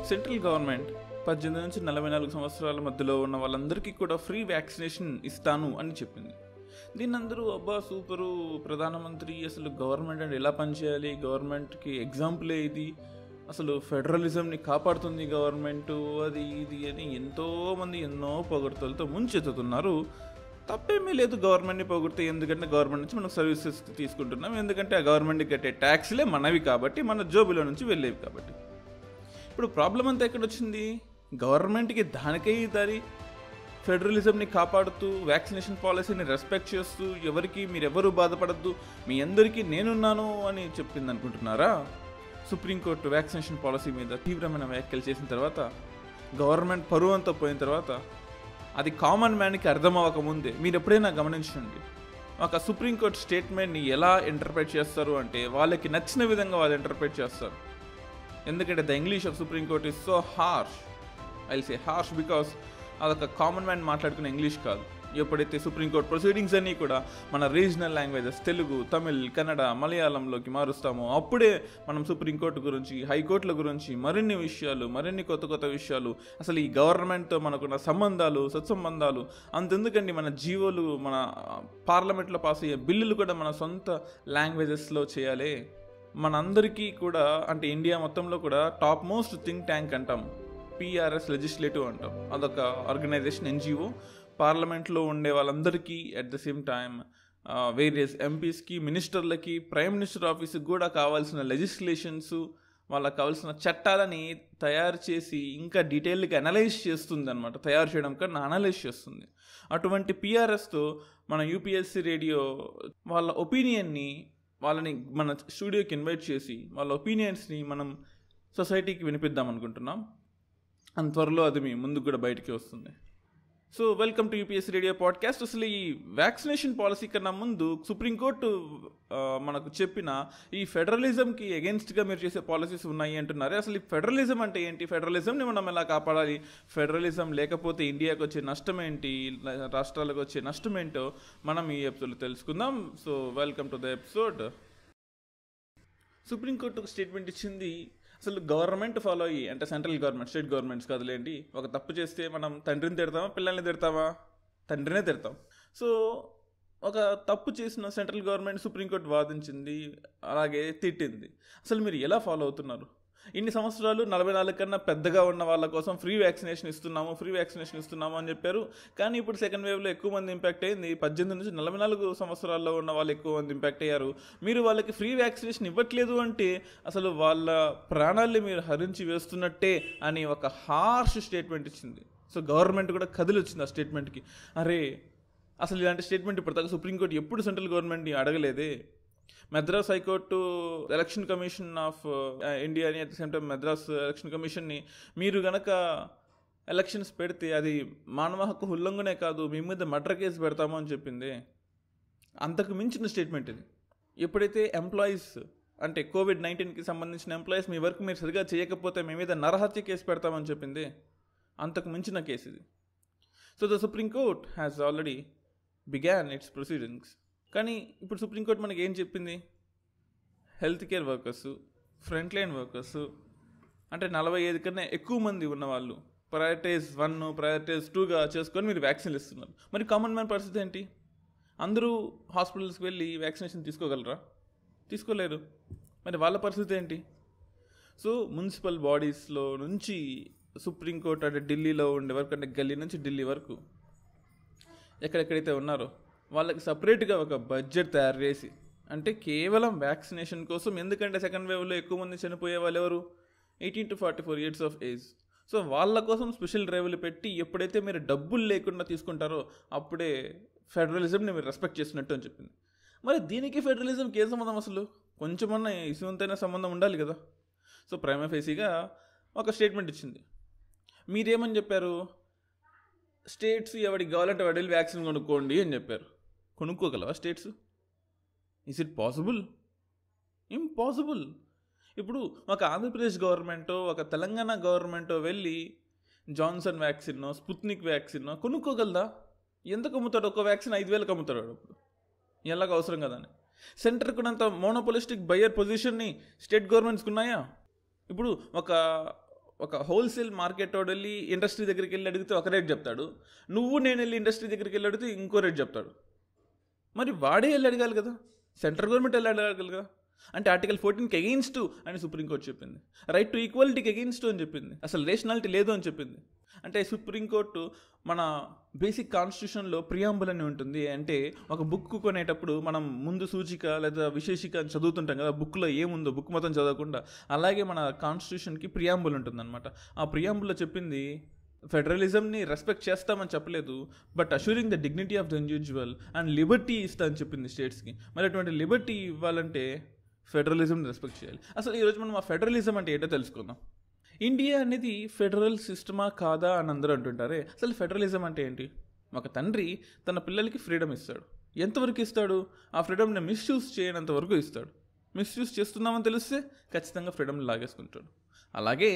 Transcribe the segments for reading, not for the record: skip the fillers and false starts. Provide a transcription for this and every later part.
Central government 18 నుంచి 44 సంవత్సరాల మధ్యలో ఉన్న వాళ్ళందరికీ కూడా ఫ్రీ వ్యాక్సినేషన్ ఇస్తాను అని చెప్పింది. దీన్ని అందరూ అబ్బా సూపరు, ప్రధానమంత్రి అసలు గవర్నమెంట్ అంటే ఎలా పనిచేయాలి, గవర్నమెంట్కి ఎగ్జాంపులే ఇది, అసలు ఫెడరలిజంని కాపాడుతుంది గవర్నమెంటు, అది ఇది అని ఎంతోమంది ఎన్నో పొగడ్తలతో ముంచెత్తుతున్నారు. తప్పేమీ లేదు గవర్నమెంట్ని పొగిడితే, ఎందుకంటే గవర్నమెంట్ నుంచి మనం సర్వీసెస్ తీసుకుంటున్నాం, ఎందుకంటే ఆ గవర్నమెంట్కి కట్టే ట్యాక్స్లే మనవి కాబట్టి, మన జోబులో నుంచి వెళ్ళేవి కాబట్టి. ఇప్పుడు ప్రాబ్లం అంతా ఎక్కడొచ్చింది? గవర్నమెంట్కి దానికై దారి ఫెడరలిజంని కాపాడుతూ, వ్యాక్సినేషన్ పాలసీని రెస్పెక్ట్ చేస్తూ, ఎవరికి మీరెవరూ బాధపడద్దు, మీ అందరికీ నేనున్నాను అని చెప్పింది అనుకుంటున్నారా? సుప్రీంకోర్టు వ్యాక్సినేషన్ పాలసీ మీద తీవ్రమైన వ్యాఖ్యలు చేసిన తర్వాత, గవర్నమెంట్ పరువు అంతా పోయిన తర్వాత, అది కామన్ మ్యాన్కి అర్థం అవ్వకముందే మీరు ఎప్పుడైనా గమనించండి, ఒక సుప్రీంకోర్టు స్టేట్మెంట్ని ఎలా ఇంటర్ప్రెట్ చేస్తారు అంటే వాళ్ళకి నచ్చిన విధంగా వాళ్ళు ఇంటర్ప్రెట్ చేస్తారు. ఎందుకంటే the English of supreme court is so harsh. I will say harsh because అదొక కామన్ మ్యాన్ మాట్లాడుకునే ఇంగ్లీష్ కాదు. ఎప్పుడైతే సుప్రీంకోర్టు ప్రొసీడింగ్స్ అన్నీ కూడా మన రీజనల్ లాంగ్వేజెస్ తెలుగు, తమిళ్, కన్నడ, మలయాళంలోకి మారుస్తామో అప్పుడే మనం సుప్రీంకోర్టు గురించి, హైకోర్టుల గురించి మరిన్ని విషయాలు, మరిన్ని కొత్త కొత్త విషయాలు, అసలు ఈ గవర్నమెంట్తో మనకున్న సంబంధాలు, సత్సంబంధాలు, అంతెందుకండి మన జీవోలు, మన పార్లమెంట్లో పాస్ అయ్యే బిల్లులు కూడా మన సొంత లాంగ్వేజెస్లో చేయాలి. మనందరికీ కూడా, అంటే ఇండియా మొత్తంలో కూడా టాప్ మోస్ట్ థింక్ ట్యాంక్ అంటాం, PRS లెజిస్లేటివ్ అంటాం. అదొక ఆర్గనైజేషన్, NGO. పార్లమెంట్లో ఉండే వాళ్ళందరికీ at the same time various ఎంపీస్కి, మినిస్టర్లకి, ప్రైమ్ మినిస్టర్ ఆఫీస్కి కూడా కావాల్సిన లెజిస్లేషన్స్, వాళ్ళకి కావాల్సిన చట్టాలని తయారు చేసి ఇంకా డీటెయిల్గా అనలైజ్ చేస్తుంది అనమాట. తయారు చేయడం కన్నా అనలైజ్ చేస్తుంది. అటువంటి PRSతో మన UPSC రేడియో వాళ్ళ ఒపీనియన్ని, వాళ్ళని మన స్టూడియోకి ఇన్వైట్ చేసి వాళ్ళ ఒపీనియన్స్ని మనం సొసైటీకి వినిపిద్దాం అనుకుంటున్నాం. అంత త్వరలో అది మీ ముందుకు కూడా బయటికి వస్తుంది. So welcome to UPSC radio podcast. అసలు ఈ వ్యాక్సినేషన్ పాలసీ కన్నా ముందు సుప్రీంకోర్టు మనకు చెప్పిన ఈ ఫెడరలిజంకి అగెన్స్ట్గా మీరు చేసే పాలసీస్ ఉన్నాయి అంటున్నారు. అసలు ఈ ఫెడరలిజం అంటే ఏంటి? ఫెడరలిజంని మనం ఎలా కాపాడాలి? ఫెడరలిజం లేకపోతే ఇండియాకి వచ్చే నష్టం ఏంటి, రాష్ట్రాలకు వచ్చే నష్టం ఏంటో మనం ఈ ఎపిసోడ్లో తెలుసుకుందాం. So welcome to the episode. Supreme court ఒక స్టేట్మెంట్ ఇచ్చింది. అసలు గవర్నమెంట్ ఫాలో అయ్యి, అంటే సెంట్రల్ గవర్నమెంట్, స్టేట్ గవర్నమెంట్స్ కదలేండి, ఒక తప్పు చేస్తే మనం తండ్రిని తిడతామా, పిల్లల్ని తిడతామా? తండ్రినే తిడతాం. సో ఒక తప్పు చేసిన సెంట్రల్ గవర్నమెంట్ సుప్రీంకోర్టు వాదించింది, అలాగే తిట్టింది. అసలు మీరు ఎలా ఫాలో అవుతున్నారు? ఇన్ని సంవత్సరాలు 44 కన్నా పెద్దగా ఉన్న వాళ్ళ కోసం ఫ్రీ వ్యాక్సినేషన్ ఇస్తున్నాము అని చెప్పారు. కానీ ఇప్పుడు సెకండ్ వేవ్లో ఎక్కువ మంది ఇంపాక్ట్ అయింది. 18 నుంచి 44 సంవత్సరాల్లో ఉన్న వాళ్ళు ఎక్కువ మంది ఇంపాక్ట్ అయ్యారు. మీరు వాళ్ళకి ఫ్రీ వ్యాక్సినేషన్ ఇవ్వట్లేదు అంటే అసలు వాళ్ళ ప్రాణాల్ని మీరు హరించి వేస్తున్నట్టే అని ఒక హార్ష్ స్టేట్మెంట్ ఇచ్చింది. సో గవర్నమెంట్ కూడా కదిలి వచ్చింది ఆ స్టేట్మెంట్కి. అరే అసలు ఇలాంటి స్టేట్మెంట్ ఇప్పటిదాకా సుప్రీంకోర్టు ఎప్పుడు సెంట్రల్ గవర్నమెంట్ని అడగలేదే. Madras high court election commission of ఇండియాని, at the same time Madras election కమిషన్ని మీరు గనక ఎలక్షన్స్ పెడితే అది మానవ హక్కు ఉల్లంఘనే కాదు, మీ మీద మర్డర్ కేసు పెడతాము అని చెప్పింది. అంతకు మించిన స్టేట్మెంట్ ఇది. ఎప్పుడైతే ఎంప్లాయీస్, అంటే COVID-19కి సంబంధించిన ఎంప్లాయీస్ మీ వర్క్ మీరు సరిగా చేయకపోతే మీ మీద నరహత్య కేసు పెడతామని చెప్పింది. అంతకు మించిన కేసు ఇది. So the supreme court has already began it's proceedings. కానీ ఇప్పుడు సుప్రీంకోర్టు మనకి ఏం చెప్పింది? Health care workers, front line workers, అంటే 45 కన్నా ఎక్కువ మంది ఉన్నవాళ్ళు ప్రయారిటైజ్ 1, ప్రయారిటైజ్ 2గా చేసుకొని మీరు వ్యాక్సిన్లు ఇస్తున్నారు. మరి కామన్ మ్యాన్ పరిస్థితి ఏంటి? అందరూ హాస్పిటల్స్కి వెళ్ళి వ్యాక్సినేషన్ తీసుకోగలరా? తీసుకోలేరు. మరి వాళ్ళ పరిస్థితి ఏంటి? సో మున్సిపల్ బాడీస్లో నుంచి సుప్రీంకోర్టు, అంటే ఢిల్లీలో ఉండే వరకు, అంటే గల్లీ నుంచి ఢిల్లీ వరకు ఎక్కడెక్కడైతే ఉన్నారో వాళ్ళకి సపరేట్గా ఒక బడ్జెట్ తయారు చేసి, అంటే కేవలం వ్యాక్సినేషన్ కోసం. ఎందుకంటే సెకండ్ వేవ్లో ఎక్కువ మంది చనిపోయే వాళ్ళు ఎవరు? 18 to 44 years of age. So వాళ్ళ కోసం స్పెషల్ డ్రైవ్లు పెట్టి ఎప్పుడైతే మీరు డబ్బులు లేకుండా తీసుకుంటారో అప్పుడే ఫెడరలిజంని మీరు రెస్పెక్ట్ చేస్తున్నట్టు అని చెప్పింది. మరి దీనికి ఫెడరలిజంకి ఏ సంబంధం? అసలు కొంచెమన్నా ఇసువంతైన సంబంధం ఉండాలి కదా. సో ప్రైమా ఫేసీగా ఒక స్టేట్మెంట్ ఇచ్చింది. మీరేమని చెప్పారు? స్టేట్స్ ఎవరికి కావాలంటే వాడి వెళ్ళి వ్యాక్సిన్ కొనుక్కోండి అని చెప్పారు. కొనుక్కోగలవా states? Is it possible? Impossible. ఇప్పుడు ఒక ఆంధ్రప్రదేశ్ గవర్నమెంటో, ఒక తెలంగాణ గవర్నమెంటో వెళ్ళి జాన్సన్ వ్యాక్సిన్, స్పుత్నిక్ వ్యాక్సిన్ కొనుక్కోగలదా? ఎందుకు అమ్ముతాడు? ఒక వ్యాక్సిన్ 5,000కి అమ్ముతాడు. అప్పుడు ఎలాగ అవసరం కదని. సెంటర్కి ఉన్నంత మోనోపోలిస్టిక్ బయర్ పొజిషన్ని స్టేట్ గవర్నమెంట్స్కి ఉన్నాయా? ఇప్పుడు ఒక ఒక హోల్సేల్ మార్కెట్ వాడు వెళ్ళి ఇండస్ట్రీ దగ్గరికి వెళ్ళి అడిగితే ఒక రేట్ చెప్తాడు, నేను వెళ్ళి ఇండస్ట్రీ దగ్గరికి వెళ్ళి అడిగితే ఇంకో రేట్ చెప్తాడు. మరి వాడే వెళ్ళి అడగాలి కదా, సెంట్రల్ గవర్నమెంట్ వెళ్ళి అడగాలి కదా. అంటే ఆర్టికల్ 14కి అగెయిన్స్ట్ అని సుప్రీంకోర్టు చెప్పింది, రైట్ టు ఈక్వాలిటీకి అగెయిన్స్ట్ అని చెప్పింది, అసలు రేషనాలిటీ లేదు అని చెప్పింది. అంటే సుప్రీంకోర్టు మన బేసిక్ కాన్స్టిట్యూషన్లో ప్రియాంబుల్ అని ఉంటుంది. అంటే ఒక బుక్ కొనేటప్పుడు మనం ముందు సూచిక లేదా విశేషిక అని చదువుతుంటాం కదా, బుక్లో ఏముందో బుక్ మొత్తం చదవకుండా, అలాగే మన కాన్స్టిట్యూషన్కి ప్రియాంబుల్ ఉంటుంది అనమాట. ఆ ప్రియాంబుల్లో చెప్పింది ఫెడరలిజంని రెస్పెక్ట్ చేస్తామని చెప్పలేదు, but assuring the dignity of the individual and Liberty ఇస్తా అని చెప్పింది స్టేట్స్కి. మరి అటువంటి లిబర్టీ ఇవ్వాలంటే ఫెడరలిజంని రెస్పెక్ట్ చేయాలి. అసలు ఈరోజు మనం ఆ ఫెడరలిజం అంటే ఏంటో తెలుసుకుందాం. ఇండియా అనేది ఫెడరల్ సిస్టమా కాదా అని అందరూ అంటుంటారే. అసలు ఫెడరలిజం అంటే ఏంటి? ఒక తండ్రి తన పిల్లలకి ఫ్రీడమ్ ఇస్తాడు. ఎంతవరకు ఇస్తాడు? ఆ ఫ్రీడమ్ని మిస్యూజ్ చేయనంత వరకు ఇస్తాడు. మిస్యూజ్ చేస్తున్నామని తెలిస్తే ఖచ్చితంగా ఫ్రీడమ్ని లాగేసుకుంటాడు. అలాగే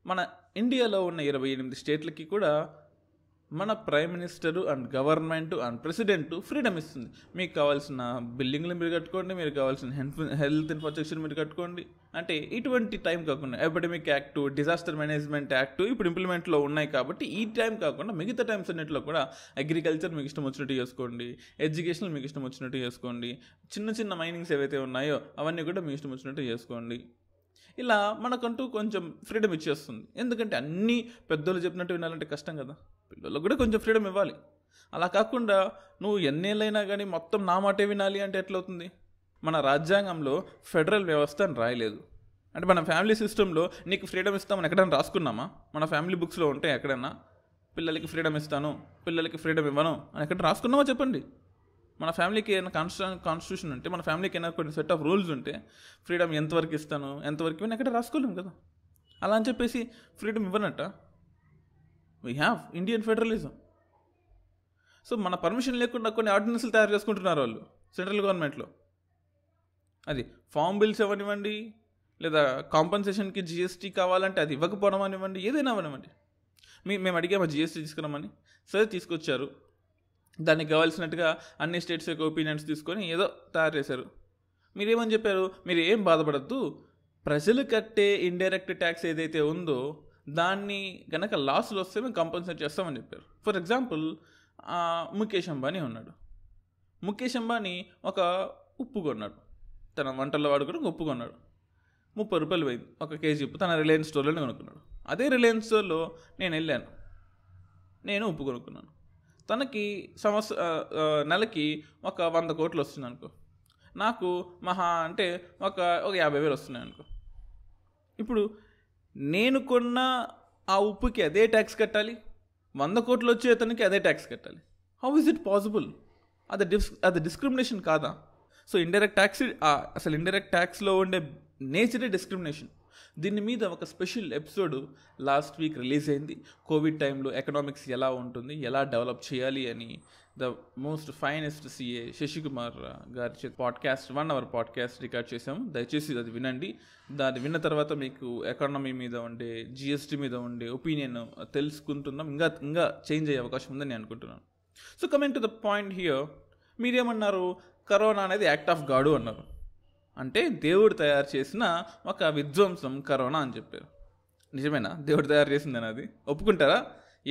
మన ఇండియాలో ఉన్న 28 స్టేట్లకి కూడా మన prime minister and government and president freedom ఇస్తుంది. మీకు కావాల్సిన బిల్డింగ్లు మీరు కట్టుకోండి, మీరు కావాల్సిన హెల్త్ ఇన్ఫ్రాస్ట్రక్చర్ మీరు కట్టుకోండి. అంటే ఇటువంటి టైం కాకుండా epidemic act, disaster management act ఇప్పుడు ఇంప్లిమెంట్లో ఉన్నాయి కాబట్టి ఈ టైం కాకుండా మిగతా టైమ్స్ అన్నింటిలో కూడా అగ్రికల్చర్ మీకు ఇష్టం వచ్చినట్టు చేసుకోండి, ఎడ్యుకేషన్ మీకు ఇష్టం వచ్చినట్టు చేసుకోండి, చిన్న చిన్న మైనింగ్స్ ఏవైతే ఉన్నాయో అవన్నీ కూడా మీకు ఇష్టం వచ్చినట్టు చేసుకోండి. ఇలా మనకంటూ కొంచెం ఫ్రీడమ్ ఇచ్చేస్తుంది. ఎందుకంటే అన్నీ పెద్దోళ్ళు చెప్పినట్టు వినాలంటే కష్టం కదా, పిల్లలకు కూడా కొంచెం ఫ్రీడమ్ ఇవ్వాలి. అలా కాకుండా నువ్వు ఎన్నేళ్ళైనా కానీ మొత్తం నా మాటే వినాలి అంటే ఎట్లవుతుంది? మన రాజ్యాంగంలో ఫెడరల్ వ్యవస్థ అని రాయలేదు. అంటే మన ఫ్యామిలీ సిస్టంలో నీకు ఫ్రీడమ్ ఇస్తామని ఎక్కడైనా రాసుకున్నామా? మన ఫ్యామిలీ బుక్స్లో ఉంటే ఎక్కడైనా పిల్లలకి ఫ్రీడమ్ ఇస్తాను, పిల్లలకి ఫ్రీడమ్ ఇవ్వను అని ఎక్కడ రాసుకున్నామా చెప్పండి. మన ఫ్యామిలీకి ఏమైనా కాన్స్టిట్యూషన్ ఉంటే, మన ఫ్యామిలీకి ఏమైనా కొన్ని సెట్ ఆఫ్ రూల్స్ ఉంటే ఫ్రీడమ్ ఎంతవరకు ఇస్తాను ఎంతవరకు ఇవ్వను ఎక్కడ రాసుకోలేము కదా. అలా అని చెప్పేసి ఫ్రీడమ్ ఇవ్వనట్ట. We have Indian federalism. So మన పర్మిషన్ లేకుండా కొన్ని ఆర్డినెన్స్లు తయారు చేసుకుంటున్నారు వాళ్ళు సెంట్రల్ గవర్నమెంట్లో. అది ఫామ్ బిల్స్ ఇవ్వనివ్వండి, లేదా కాంపన్సేషన్కి జిఎస్టీ కావాలంటే అది ఇవ్వకపోవడం అనివ్వండి, ఏదైనా అవ్వనివ్వండి. మేము అడిగామా జిఎస్టీ తీసుకురామని? సరే తీసుకొచ్చారు. దానికి కావాల్సినట్టుగా అన్ని స్టేట్స్ యొక్క ఒపీనియన్స్ తీసుకొని ఏదో తయారు చేశారు. మీరేమని చెప్పారు? మీరు ఏం బాధపడద్దు, ప్రజలు కట్టే ఇండైరెక్ట్ ట్యాక్స్ ఏదైతే ఉందో దాన్ని కనుక లాస్లు వస్తే మేము కంపల్సరీ చేస్తామని చెప్పారు. ఫర్ ఎగ్జాంపుల్ ముఖేష్ అంబానీ ఉన్నాడు. ముఖేష్ అంబానీ ఒక ఉప్పు కొన్నాడు, తన వంటల్లో వాడుకోవడం ఉప్పు కొన్నాడు. 30 రూపాయలు పోయింది ఒక కేజీ ఉప్పు. తన రిలయన్స్ స్టోర్లోనే కొనుక్కున్నాడు. అదే రిలయన్స్ స్టోర్లో నేను వెళ్ళాను, నేను ఉప్పు కొనుక్కున్నాను. తనకి నెలకి ఒక 100 కోట్లు వస్తుంది అనుకో, నాకు మహా అంటే ఒక 50,000 వస్తున్నాయి అనుకో. ఇప్పుడు నేను కొన్న ఆ ఉప్పుకి అదే ట్యాక్స్ కట్టాలి, 100 కోట్లు వచ్చే అతనికి అదే ట్యాక్స్ కట్టాలి. How is it possible? అది డిస్క్రిమినేషన్ కాదా? సో ఇండైరెక్ట్ ట్యాక్స్, అసలు ఇండైరెక్ట్ ట్యాక్స్లో ఉండే నేచరే డిస్క్రిమినేషన్. దీని మీద ఒక special episode last week release అయింది. కోవిడ్ టైంలో ఎకనామిక్స్ ఎలా ఉంటుంది, ఎలా డెవలప్ చేయాలి అని the most finest CA Shashikumar గారి పాడ్కాస్ట్ 1 hour పాడ్కాస్ట్ రికార్డ్ చేసాము. దయచేసి అది వినండి. దాన్ని విన్న తర్వాత మీకు ఎకానమీ మీద ఉండే, జిఎస్టీ మీద ఉండే ఒపీనియన్ తెలుసుకుంటున్నాం. ఇంకా చేంజ్ అయ్యే అవకాశం ఉందని నేను అనుకుంటున్నాను. So coming to the point here, మీరేమన్నారు? కరోనా అనేది యాక్ట్ ఆఫ్ గాడ్ అన్నారు. అంటే దేవుడు తయారు చేసిన ఒక విధ్వంసం కరోనా అని చెప్పారు. నిజమేనా? దేవుడు తయారు చేసిందని అది ఒప్పుకుంటారా?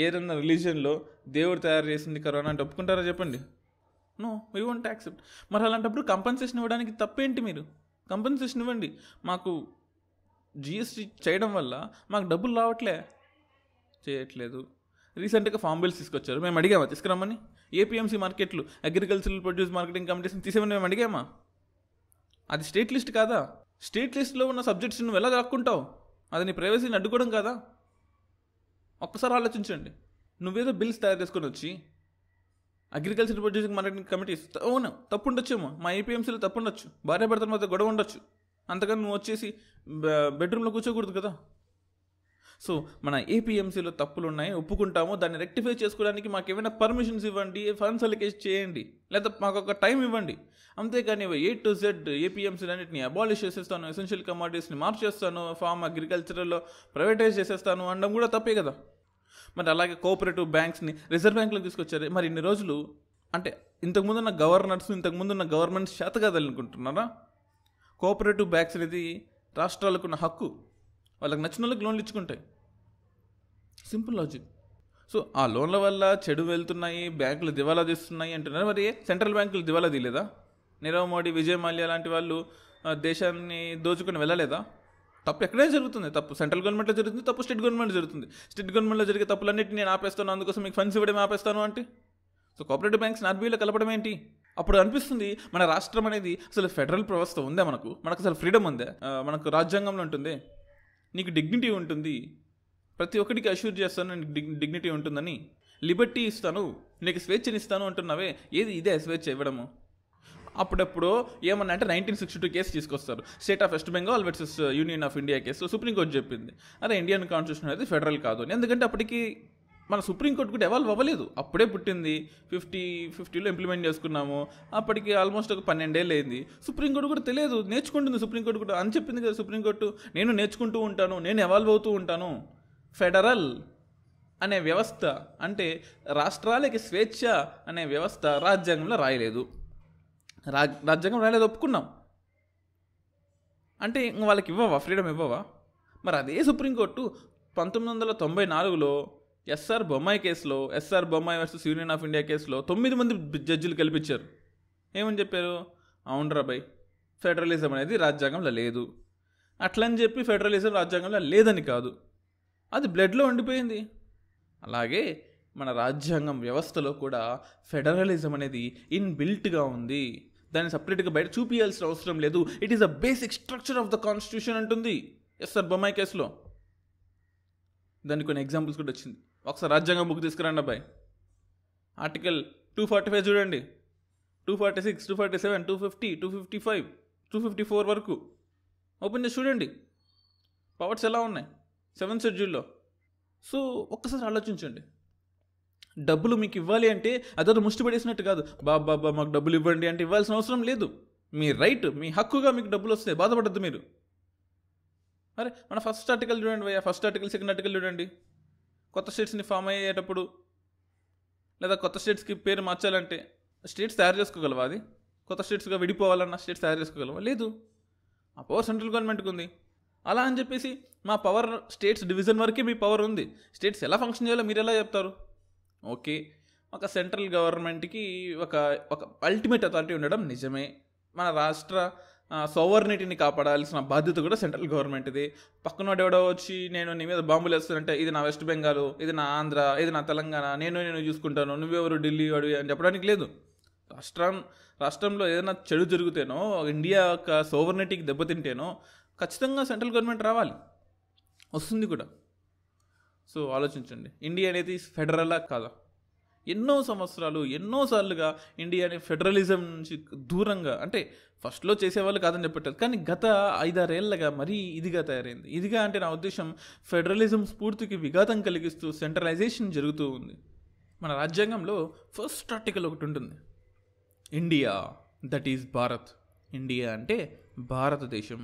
ఏదన్నా రిలీజియన్లో దేవుడు తయారు చేసింది కరోనా అంటే ఒప్పుకుంటారా చెప్పండి? No, we won't accept. మరి అలాంటప్పుడు కంపెన్సేషన్ ఇవ్వడానికి తప్పేంటి? మీరు కంపెన్సేషన్ ఇవ్వండి. మాకు జిఎస్టీ చేయడం వల్ల మాకు డబ్బులు రావట్లే, చేయట్లేదు. రీసెంట్గా ఫామ్ బిల్స్ తీసుకొచ్చారు, మేము అడిగామా తీసుకురామని? ఏపీఎంసీ మార్కెట్లు, అగ్రికల్చరల్ ప్రొడ్యూస్ మార్కెటింగ్ కమిటీస్ని తీసేమని మేము అడిగామా? అది స్టేట్ లిస్ట్ కాదా? స్టేట్ లిస్ట్లో ఉన్న సబ్జెక్ట్స్ నువ్వు ఎలా రాక్కుంటావు? అది నీ ప్రైవసీని అడ్డుకోవడం కాదా? ఒక్కసారి ఆలోచించండి. నువ్వేదో బిల్స్ తయారు చేసుకొని వచ్చి అగ్రికల్చర్ ప్రొడ్యూసింగ్ మార్కెటింగ్ కమిటీస్, అవును తప్పు ఉండొచ్చేమో, మా ఏపీఎంసీలో తప్పు ఉండొచ్చు, భార్యాభర్తల మధ్య గొడవ ఉండొచ్చు, అంతకని నువ్వు వచ్చేసి బెడ్రూమ్లో కూర్చోకూడదు కదా. సో మన ఏపీఎంసీలో తప్పులు ఉన్నాయి, ఒప్పుకుంటాము. దాన్ని రెక్టిఫై చేసుకోవడానికి మాకు ఏమైనా పర్మిషన్స్ ఇవ్వండి, ఫండ్స్ అలికేట్ చేయండి, లేదా మాకు ఒక టైం ఇవ్వండి. అంతేకాని A to Z ఏపీఎంసీలు అన్నింటినీ అబాలిష్ చేసేస్తాను, ఎసెన్షియల్ కమాడిటీస్ని మార్చేస్తాను, ఫార్మ్ అగ్రికల్చర్లో ప్రైవేటైజ్ చేసేస్తాను అనడం కూడా తప్పే కదా. మరి అలాగే కోఆపరేటివ్ బ్యాంక్స్ని రిజర్వ్ బ్యాంకులోకి తీసుకొచ్చారు. మరి ఇన్ని రోజులు అంటే ఇంతకుముందున్న గవర్నర్స్, ఇంతకుముందున్న గవర్నమెంట్స్ చేత కాదనుకుంటున్నారా? కోఆపరేటివ్ బ్యాంక్స్ అనేది రాష్ట్రాలకున్న హక్కు, వాళ్ళకి నచ్చిన వాళ్ళకి లోన్లు ఇచ్చుకుంటాయి. Simple logic. సో ఆ లోన్ల వల్ల చెడు వెళ్తున్నాయి, బ్యాంకులు దివాలా తీస్తున్నాయి అంటున్నారు. మరి సెంట్రల్ బ్యాంకులు దివాలా తీయలేదా? నీరవ్ మోడీ, విజయ్ మాల్యా లాంటి వాళ్ళు దేశాన్ని దోచుకుని వెళ్ళలేదా? తప్పు ఎక్కడైనా జరుగుతుంది. తప్పు సెంట్రల్ గవర్నమెంట్లో జరుగుతుంది, తప్పు స్టేట్ గవర్నమెంట్లో జరుగుతుంది. స్టేట్ గవర్నమెంట్లో జరిగే తప్పులన్నింటినీ నేను ఆపేస్తాను, అందుకోసం మీకు ఫండ్స్ ఇవ్వడం ఆపేస్తాను అంటే సో కోఆపరేటివ్ బ్యాంక్స్ ఆర్బీఐలో కలపడం ఏంటి? అప్పుడు అనిపిస్తుంది మన రాష్ట్రం అనేది అసలు ఫెడరల్ వ్యవస్థ ఉందా, మనకు అసలు ఫ్రీడమ్ ఉందా, మనకు రాజ్యాంగంలో ఉంటుంది, నీకు డిగ్నిటీ ఉంటుంది, ప్రతి ఒక్కరికి అష్యూర్ చేస్తాను నీకు డిగ్నిటీ ఉంటుందని, లిబర్టీ ఇస్తాను, నీకు స్వేచ్ఛనిస్తాను అంటున్నావే, ఏది ఇదే స్వేచ్ఛ ఇవ్వడము? అప్పుడప్పుడు ఏమన్నా అంటే 1962 కేసు తీసుకొస్తారు, state of west Bengal versus union of India case. Supreme court చెప్పింది అదే ఇండియన్ కాన్స్టిట్యూషన్ అనేది ఫెడరల్ కాదు అని. ఎందుకంటే అప్పటికి మన సుప్రీంకోర్టు కూడా ఎవాల్వ్ అవ్వలేదు, అప్పుడే పుట్టింది. 50లో ఇంప్లిమెంట్ చేసుకున్నాము, అప్పటికి ఆల్మోస్ట్ ఒక 12 ఏళ్ళు అయింది. సుప్రీంకోర్టు కూడా తెలియదు, నేర్చుకుంటుంది సుప్రీంకోర్టు కూడా అని చెప్పింది కదా సుప్రీంకోర్టు. నేను నేర్చుకుంటూ ఉంటాను, నేను ఎవాల్వ్ అవుతూ ఉంటాను. ఫెడరల్ అనే వ్యవస్థ అంటే రాష్ట్రాలకి స్వేచ్ఛ అనే వ్యవస్థ రాజ్యాంగంలో రాయలేదు. రాజ్యాంగం రాయలేదు, ఒప్పుకున్నాం అంటే ఇంక వాళ్ళకి ఇవ్వవా, ఫ్రీడమ్ ఇవ్వవా? మరి అదే సుప్రీంకోర్టు 1994లో ఎస్ఆర్ బొమ్మాయి కేసులో, SR Bommai versus union of India కేసులో 9 మంది జడ్జిలు కల్పించారు. ఏమని చెప్పారు? అవునరా బై, ఫెడరలిజం అనేది రాజ్యాంగంలో లేదు. అట్లని చెప్పి ఫెడరలిజం రాజ్యాంగంలో లేదని కాదు, అది బ్లడ్లో ఉండిపోయింది. అలాగే మన రాజ్యాంగం వ్యవస్థలో కూడా ఫెడరలిజం అనేది ఇన్బిల్ట్గా ఉంది, దాన్ని సపరేట్గా బయట చూపించాల్సిన అవసరం లేదు. It is a basic structure of the constitution అంటుంది ఎస్ఆర్ బొమ్మాయి కేసులో. దానికి కొన్ని ఎగ్జాంపుల్స్ కూడా వచ్చింది. ఒకసారి రాజ్యాంగం బుక్ తీసుకురండి అబ్బాయి. ఆర్టికల్ 245 చూడండి, 246, 247, 250, 255, 254 వరకు ఓపెన్ చేసి చూడండి, పవర్స్ ఎలా ఉన్నాయి 7th షెడ్యూల్లో. సో ఒక్కసారి ఆలోచించండి, డబ్బులు మీకు ఇవ్వాలి అంటే అదొక ముష్టి పడేసినట్టు కాదు, బాబా మాకు డబ్బులు ఇవ్వండి అంటే ఇవ్వాల్సిన అవసరం లేదు. మీ రైట్, మీ హక్కుగా మీకు డబ్బులు వస్తాయి, బాధపడద్దు మీరు. అరే మన ఫస్ట్ ఆర్టికల్ చూడండి భయ్యా, ఫస్ట్ ఆర్టికల్, సెకండ్ ఆర్టికల్ చూడండి. కొత్త స్టేట్స్ని ఫామ్ అయ్యేటప్పుడు లేదా కొత్త స్టేట్స్కి పేరు మార్చాలంటే స్టేట్స్ తయారు చేసుకోగలవా? అది కొత్త స్టేట్స్గా విడిపోవాలన్నా స్టేట్స్ తయారు చేసుకోగలవా? లేదు. ఆ పవర్ సెంట్రల్ గవర్నమెంట్కి ఉంది. అలా అని చెప్పేసి మా పవర్ స్టేట్స్ డివిజన్ వరకే మీ పవర్ ఉంది, స్టేట్స్ ఎలా ఫంక్షన్ చేయాలో మీరు ఎలా చెప్తారు? ఓకే, ఒక సెంట్రల్ గవర్నమెంట్కి ఒక అల్టిమేట్ అథారిటీ ఉండడం నిజమే. మన రాష్ట్ర సోవర్నిటీని కాపాడాల్సిన బాధ్యత కూడా సెంట్రల్ గవర్నమెంట్ది. పక్కనోడు ఎవడో వచ్చి నేను నీ మీద బాంబులు వేస్తానంటే ఇది నా వెస్ట్ బెంగాల్, ఇది నా ఆంధ్ర, ఇది నా తెలంగాణ, నేను చూసుకుంటాను, నువ్వెవరు ఢిల్లీ వాడు అని చెప్పడానికి లేదు. రాష్ట్రంలో ఏదైనా చెడు జరిగితేనో, ఇండియా యొక్క సోవర్నిటీకి దెబ్బతింటేనో ఖచ్చితంగా సెంట్రల్ గవర్నమెంట్ రావాలి, వస్తుంది కూడా. సో ఆలోచించండి, ఇండియా అనేది ఫెడరలా కాదా? ఎన్నో సంవత్సరాలు, ఎన్నోసార్లుగా ఇండియాని ఫెడరలిజం నుంచి దూరంగా, అంటే ఫస్ట్లో చేసేవాళ్ళు కాదని చెప్పట్లేదు, కానీ గత 5-6 ఏళ్ళగా మరీ ఇదిగా తయారైంది. ఇదిగా అంటే నా ఉద్దేశం ఫెడరలిజం స్ఫూర్తికి విఘాతం కలిగిస్తూ సెంట్రలైజేషన్ జరుగుతూ ఉంది. మన రాజ్యాంగంలో ఫస్ట్ ఆర్టికల్ ఒకటి ఉంటుంది, India that is Bharat. India అంటే భారతదేశం,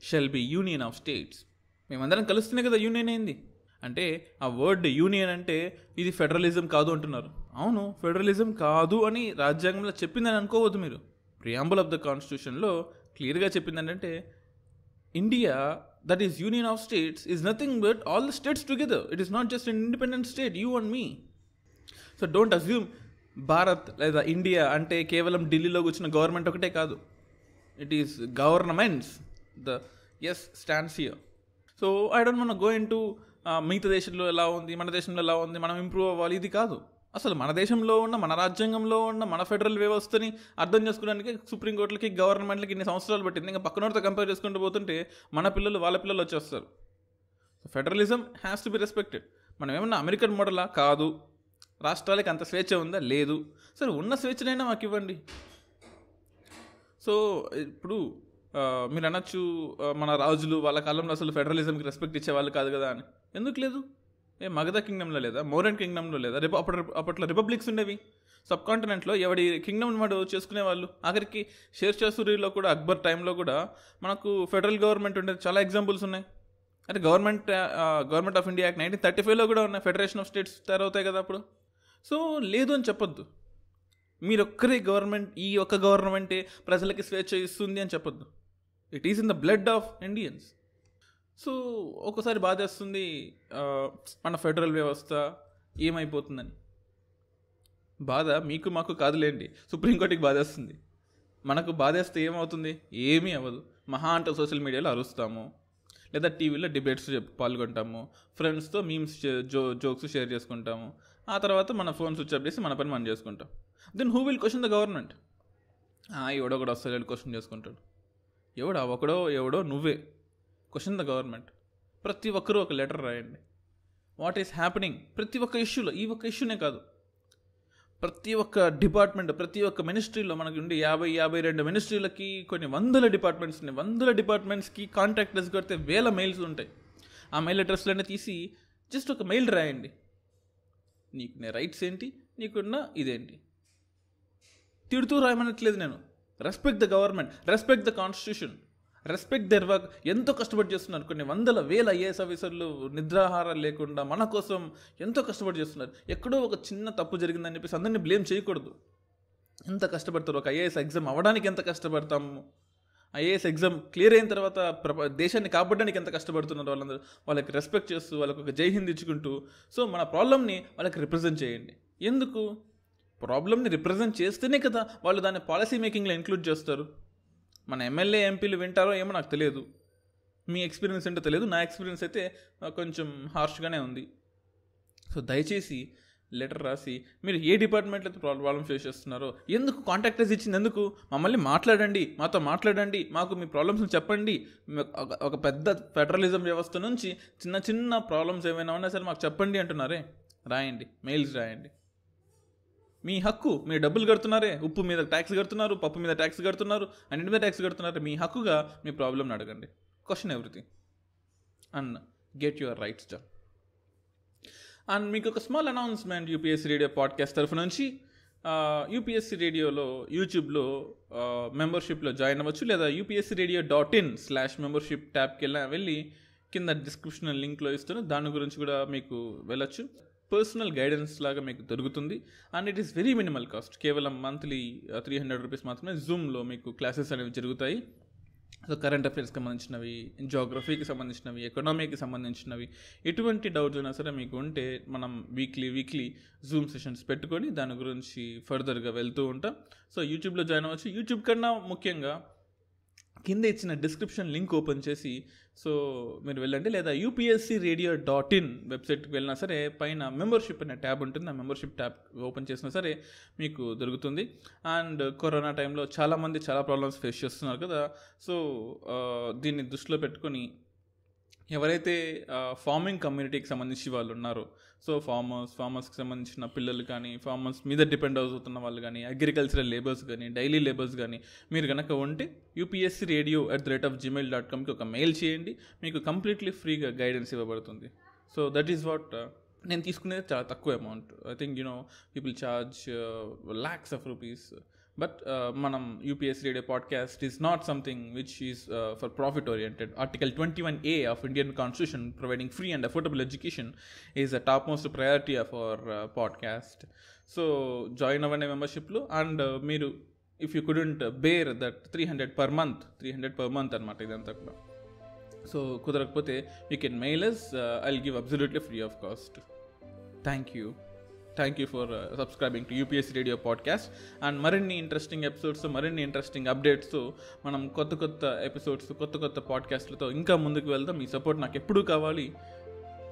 shall be union of states. మేమందరం కలుస్తూనే కదా యూనియన్ అయింది. అంటే ఆ వర్డ్ యూనియన్ అంటే ఇది ఫెడరలిజం కాదు అంటున్నారు. అవును, ఫెడరలిజం కాదు అని రాజ్యాంగంలో చెప్పిందని అనుకోవద్దు మీరు. ప్రియాంబుల్ ఆఫ్ ద కాన్స్టిట్యూషన్లో క్లియర్గా చెప్పింది ఏంటంటే India that is union of states is nothing but all the states together. It is not just an independent state, you and me. So don't assume Bharat లేదా ఇండియా అంటే కేవలం ఢిల్లీలో కూర్చున్న గవర్నమెంట్ ఒకటే కాదు. It is governments, the yes stands here. So I don't want go in to మిగతా దేశంలో ఎలా ఉంది, మన దేశంలో ఎలా ఉంది, మనం ఇంప్రూవ్ అవ్వాలి, ఇది కాదు. అసలు మన దేశంలో ఉన్న, మన రాజ్యాంగంలో ఉన్న మన ఫెడరల్ వ్యవస్థని అర్థం చేసుకోవడానికి సుప్రీంకోర్టులకి, గవర్నమెంట్లకి ఇన్ని సంవత్సరాలు పట్టింది. ఇంకా పక్కనోడితో కంపేర్ చేసుకుంటూ పోతుంటే మన పిల్లలు వాళ్ళ పిల్లలు వచ్చేస్తారు. Federalism has to be respected. మనం ఏమన్నా అమెరికన్ మోడలా? కాదు. రాష్ట్రాలకి అంత స్వేచ్ఛ ఉందా? లేదు. సరే, ఉన్న స్వేచ్ఛనైనా మాకు ఇవ్వండి. సో ఇప్పుడు మీరు అనొచ్చు మన రాజులు వాళ్ళ కాలంలో అసలు ఫెడరలిజంకి రెస్పెక్ట్ ఇచ్చేవాళ్ళు కాదు కదా అని. ఎందుకు లేదు? మగధ కింగ్డమ్లో లేదా, మౌర్యన్ కింగ్డమ్లో లేదా? అప్పట్లో రిపబ్లిక్స్ ఉండేవి. సబ్ కాంటినెంట్లో ఎవడి కింగ్డమ్ వాడు చేసుకునేవాళ్ళు. ఆఖరికి షేర్షా సూరిలో కూడా, అక్బర్ టైంలో కూడా మనకు ఫెడరల్ గవర్నమెంట్ ఉండేది. చాలా ఎగ్జాంపుల్స్ ఉన్నాయి. అంటే గవర్నమెంట్ ఆఫ్ ఇండియా యాక్ట్ 1935లో కూడా ఉన్నాయి. ఫెడరేషన్ ఆఫ్ స్టేట్స్ తయారవుతాయి కదా అప్పుడు. సో లేదు అని చెప్పొద్దు. మీరొక్కరే గవర్నమెంట్, ఈ ఒక్క గవర్నమెంటే ప్రజలకి స్వేచ్ఛ ఇస్తుంది అని చెప్పొద్దు. It is in the blood of Indians. So ఒక్కోసారి బాధేస్తుంది, మన ఫెడరల్ వ్యవస్థ ఏమైపోతుందని. బాధ మీకు మాకు కాదులేండి, సుప్రీంకోర్టుకి బాధేస్తుంది. మనకు బాధేస్తే ఏమవుతుంది? ఏమీ అవ్వదు. మహా అంటే సోషల్ మీడియాలో అరుస్తాము, లేదా టీవీలో డిబేట్స్ పాల్గొంటాము, ఫ్రెండ్స్తో మీమ్స్ జోక్స్ షేర్ చేసుకుంటాము. ఆ తర్వాత మన ఫోన్ స్విచ్ ఆఫ్ చేసి మన పని మనం చేసుకుంటాం. Then who will question the government? ఎవడొకడు వస్తాడు క్వశ్చన్ చేసుకుంటాడు. ఎవడో నువ్వే. Question the government. ప్రతి ఒక్కరూ ఒక లెటర్ రాయండి. వాట్ ఈస్ హ్యాపెనింగ్ ప్రతి ఒక్క ఇష్యూలో, ఈ ఒక్క ఇష్యూనే కాదు, ప్రతి ఒక్క డిపార్ట్మెంట్, ప్రతి ఒక్క మినిస్ట్రీలో మనకి ఉండి 52 మినిస్ట్రీలకి కొన్ని వందల డిపార్ట్మెంట్స్కి కాంటాక్టర్స్ కొడితే వేల మెయిల్స్ ఉంటాయి. ఆ మెయిల్ అడ్రస్లన్నీ తీసి జస్ట్ ఒక మెయిల్ రాయండి. నీకు రైట్స్ ఏంటి, నీకున్న ఇదేంటి. తిడుతూ రాయమనట్లేదు నేను. Respect the government, respect the constitution, respect their work. ఎంతో కష్టపడి చేస్తున్నారు. కొన్ని వందల వేల ఐఏఎస్ ఆఫీసర్లు నిద్రాహారాలు లేకుండా మన కోసం ఎంతో కష్టపడి చేస్తున్నారు. ఎక్కడో ఒక చిన్న తప్పు జరిగిందని చెప్పేసి అందరినీ బ్లేమ్ చేయకూడదు. ఎంత కష్టపడతారు. ఒక ఐఏఎస్ ఎగ్జామ్ అవ్వడానికి ఎంత కష్టపడతాము, ఐఏఎస్ ఎగ్జామ్ క్లియర్ అయిన తర్వాత దేశాన్ని కాపాడడానికి ఎంత కష్టపడుతున్నారు వాళ్ళందరూ. వాళ్ళకి రెస్పెక్ట్ చేస్తూ, వాళ్ళకి ఒక జై హింద్ ఇచ్చుకుంటూ, సో మన ప్రాబ్లమ్ని వాళ్ళకి రిప్రజెంట్ చేయండి. ఎందుకు? ప్రాబ్లమ్ని రిప్రజెంట్ చేస్తేనే కదా వాళ్ళు దాన్ని పాలసీ మేకింగ్లో ఇంక్లూడ్ చేస్తారు. మన ఎమ్మెల్యే ఎంపీలు వింటారో ఏమో నాకు తెలియదు, మీ ఎక్స్పీరియన్స్ ఏంటో తెలియదు. నా ఎక్స్పీరియన్స్ అయితే కొంచెం హార్ష్గానే ఉంది. సో దయచేసి లెటర్ రాసి మీరు ఏ డిపార్ట్మెంట్లో ప్రాబ్లమ్ ఫేస్ చేస్తున్నారో, ఎందుకు కాంటాక్టర్స్ ఇచ్చింది, ఎందుకు మమ్మల్ని మాట్లాడండి, మాతో మాట్లాడండి, మాకు మీ ప్రాబ్లమ్స్ని చెప్పండి. ఒక పెద్ద ఫెడరలిజం వ్యవస్థ నుంచి చిన్న చిన్న ప్రాబ్లమ్స్ ఏమైనా ఉన్నా సరే మాకు చెప్పండి అంటున్నారే. రాయండి, మెయిల్స్ రాయండి. మీ హక్కు. మీరు డబ్బులు కడుతున్నారే, ఉప్పు మీద ట్యాక్స్ కడుతున్నారు, పప్పు మీద ట్యాక్స్ కడుతున్నారు, అన్నింటి మీద ట్యాక్స్ కడుతున్నారు. మీ హక్కుగా మీ ప్రాబ్లమ్ని అడగండి. Question everything and get your rights done. And మీకు ఒక small announcement UPSC radio podcast తరఫు నుంచి. యూపీఎస్సీ రేడియోలో యూట్యూబ్లో మెంబర్షిప్లో జాయిన్ అవ్వచ్చు, లేదా upscradio.in/membership ట్యాబ్కి వెళ్ళి కింద డిస్క్రిప్షన్ లింక్లో ఇస్తాను, దాని గురించి కూడా మీకు వెళ్ళొచ్చు. పర్సనల్ గైడెన్స్ లాగా మీకు దొరుకుతుంది. And it is very minimal cost. కేవలం మంత్లీ 300 రూపీస్ మాత్రమే. జూమ్లో మీకు క్లాసెస్ అనేవి జరుగుతాయి. సో కరెంట్ అఫైర్స్కి సంబంధించినవి, జోగ్రఫీకి సంబంధించినవి, ఎకనామీకి సంబంధించినవి, ఎటువంటి డౌట్స్ అయినా సరే మీకు ఉంటే మనం వీక్లీ జూమ్ సెషన్స్ పెట్టుకొని దాని గురించి ఫర్దర్గా వెళ్తూ ఉంటాం. సో యూట్యూబ్లో జాయిన్ అవ్వచ్చు. యూట్యూబ్ కన్నా ముఖ్యంగా కింద ఇచ్చిన డిస్క్రిప్షన్ లింక్ ఓపెన్ చేసి సో మీరు వెళ్ళండి, లేదా upscradio.in వెబ్సైట్కి వెళ్ళినా సరే పైన మెంబర్షిప్ అనే ట్యాబ్ ఉంటుంది. ఆ మెంబర్షిప్ ట్యాబ్ ఓపెన్ చేసినా సరే మీకు దొరుకుతుంది. అండ్ కరోనా టైంలో చాలామంది చాలా ప్రాబ్లమ్స్ ఫేస్ చేస్తున్నారు కదా. సో దీన్ని దృష్టిలో పెట్టుకొని ఎవరైతే ఫార్మింగ్ కమ్యూనిటీకి సంబంధించి వాళ్ళు ఉన్నారో, సో ఫార్మర్స్కి సంబంధించిన పిల్లలు కానీ, ఫార్మర్స్ మీద డిపెండ్ అవుతున్న వాళ్ళు కానీ, అగ్రికల్చరల్ లేబర్స్ కానీ, డైలీ లేబర్స్ కానీ మీరు కనుక ఉంటే upscradio@gmail.comకి ఒక మెయిల్ చేయండి. మీకు కంప్లీట్లీ ఫ్రీగా గైడెన్స్ ఇవ్వబడుతుంది. సో దట్ ఈస్ వాట్ నేను తీసుకునేది చాలా తక్కువ amount. I think people charge lakhs of rupees. But మనం UPSC radio podcast is not something which is for profit oriented. Article 21A of Indian Constitution providing free and affordable education is a topmost priority of our podcast. So join అవ్వండి మెంబర్షిప్లో. And మీరు if you couldn't bear that 300 per month అనమాట ఇదంతా కూడా. So కుదరకపోతే you can mail us. I'll give absolutely free of cost. Thank you for subscribing to UPSC Radio Podcast. And మరిన్ని interesting episodes, మరిన్ని interesting updates, మనం కొత్త episodes, కొత్త పాడ్కాస్ట్లతో ఇంకా ముందుకు వెళ్దాం. మీ సపోర్ట్ నాకు ఎప్పుడూ కావాలి.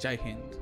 జై హింద్.